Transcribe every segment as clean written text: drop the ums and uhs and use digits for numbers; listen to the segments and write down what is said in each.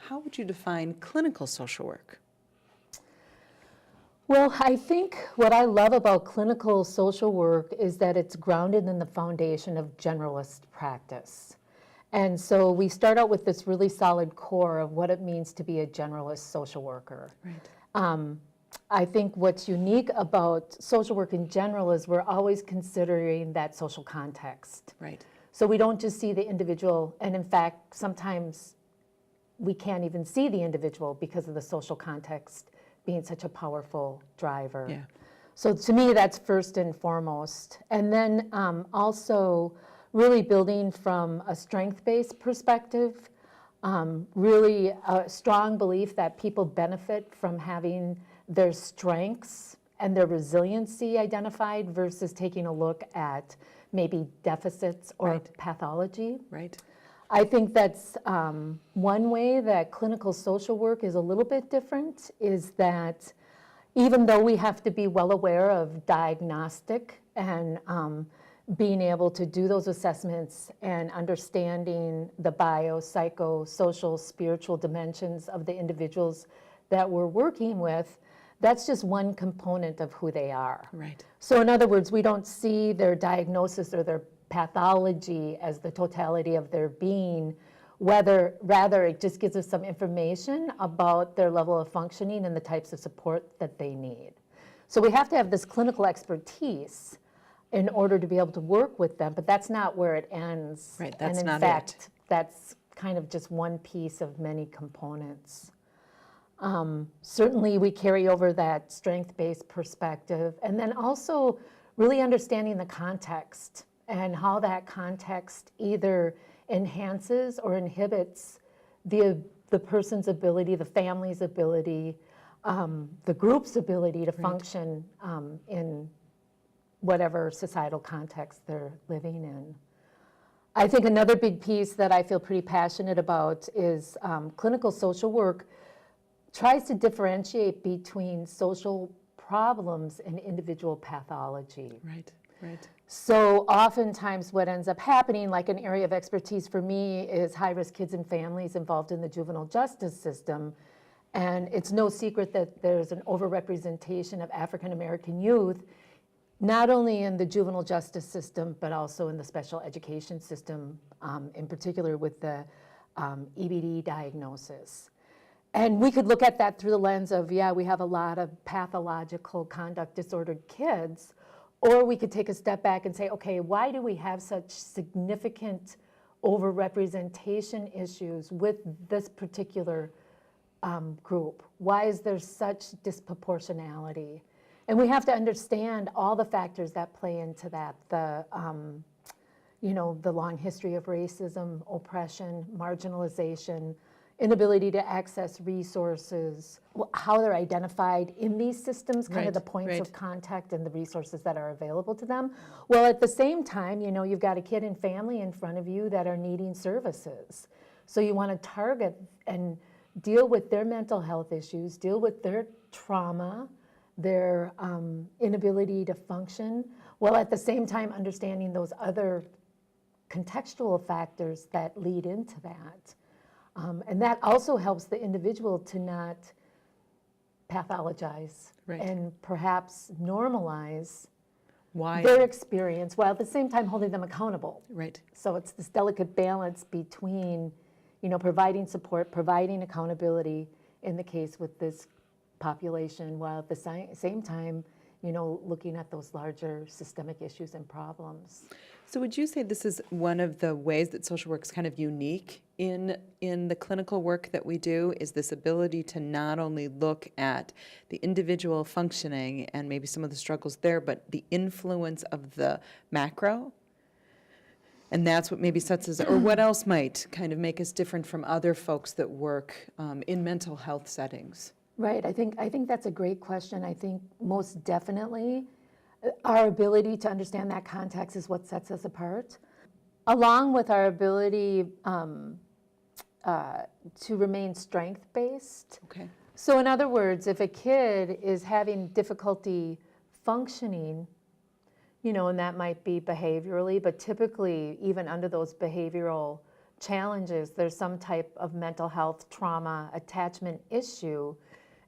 how would you define clinical social work? Well, I think what I love about clinical social work is that it's grounded in the foundation of generalist practice. And so we start out with this really solid core of what it means to be a generalist social worker. Right. I think what's unique about social work in general is we're always considering that social context. Right. So we don't just see the individual, and in fact, sometimes we can't even see the individual because of the social context being such a powerful driver. Yeah. So to me, that's first and foremost. And then also really building from a strength-based perspective, really a strong belief that people benefit from having their strengths and their resiliency identified versus taking a look at maybe deficits or Right. pathology. Right. I think that's one way that clinical social work is a little bit different, is that even though we have to be well aware of diagnostic and being able to do those assessments and understanding the bio, psycho, social, spiritual dimensions of the individuals that we're working with, that's just one component of who they are. Right. So in other words, we don't see their diagnosis or their pathology as the totality of their being, rather it just gives us some information about their level of functioning and the types of support that they need. So we have to have this clinical expertise in order to be able to work with them, but that's not where it ends. Right, that's and not in fact, that's kind of just one piece of many components. Certainly we carry over that strength-based perspective, and then also really understanding the context and how that context either enhances or inhibits the person's ability, the family's ability, the group's ability to function in whatever societal context they're living in. I think another big piece that I feel pretty passionate about is clinical social work tries to differentiate between social problems and individual pathology. Right. Right. So oftentimes what ends up happening, like an area of expertise for me, is high-risk kids and families involved in the juvenile justice system. And it's no secret that there's an overrepresentation of African-American youth, not only in the juvenile justice system, but also in the special education system, in particular with the EBD diagnosis. And we could look at that through the lens of, yeah, we have a lot of pathological conduct disordered kids, or we could take a step back and say, okay, why do we have such significant overrepresentation issues with this particular group? Why is there such disproportionality? And we have to understand all the factors that play into that, the long history of racism, oppression, marginalization, inability to access resources, how they're identified in these systems, kind of the points of contact and the resources that are available to them. Well, at the same time, you've got a kid and family in front of you that are needing services. So you want to target and deal with their mental health issues, deal with their trauma, their inability to function, while at the same time understanding those other contextual factors that lead into that. And that also helps the individual to not pathologize and perhaps normalize their experience while at the same time holding them accountable. Right. So it's this delicate balance between, providing support, providing accountability in the case with this population, while at the same time, looking at those larger systemic issues and problems. So would you say this is one of the ways that social work is kind of unique in the clinical work that we do, is this ability to not only look at the individual functioning and maybe some of the struggles there, but the influence of the macro? And that's what maybe sets us, or what else might kind of make us different from other folks that work in mental health settings? Right, I think that's a great question. I think most definitely our ability to understand that context is what sets us apart, along with our ability to remain strength-based. Okay. So in other words, if a kid is having difficulty functioning, and that might be behaviorally, but typically even under those behavioral challenges, there's some type of mental health, trauma, attachment issue,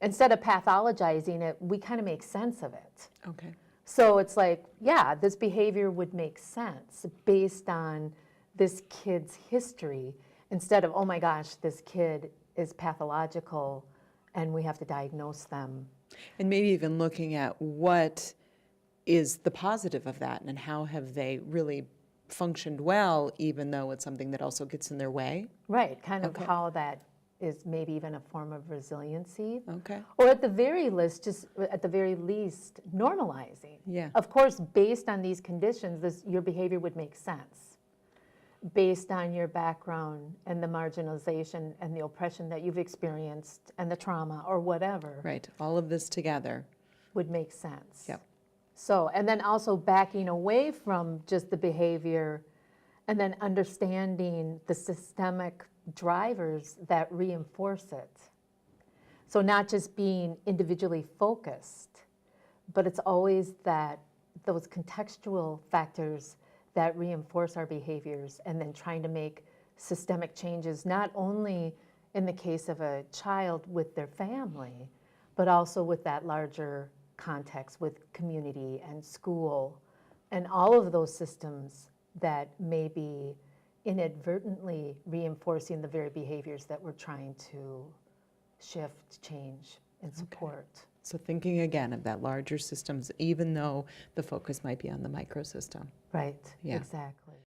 instead of pathologizing it, we kind of make sense of it. Okay. So it's like, yeah, this behavior would make sense based on this kid's history, instead of, oh my gosh, this kid is pathological and we have to diagnose them. And maybe even looking at what is the positive of that and how have they really functioned well, even though it's something that also gets in their way. Right, kind of Okay. how that is maybe even a form of resiliency. Okay. Or at the very least, normalizing. Yeah. Of course, based on these conditions, your behavior would make sense. Based on your background and the marginalization and the oppression that you've experienced and the trauma or whatever. Right. All of this together. Would make sense. Yep. So, and then also backing away from just the behavior and then understanding the systemic drivers that reinforce it. So not just being individually focused, but it's always those contextual factors that reinforce our behaviors, and then trying to make systemic changes, not only in the case of a child with their family, but also with that larger context with community and school and all of those systems that may be inadvertently reinforcing the very behaviors that we're trying to shift, change, and support. So thinking again of that larger systems, even though the focus might be on the microsystem. Right, Yeah. exactly.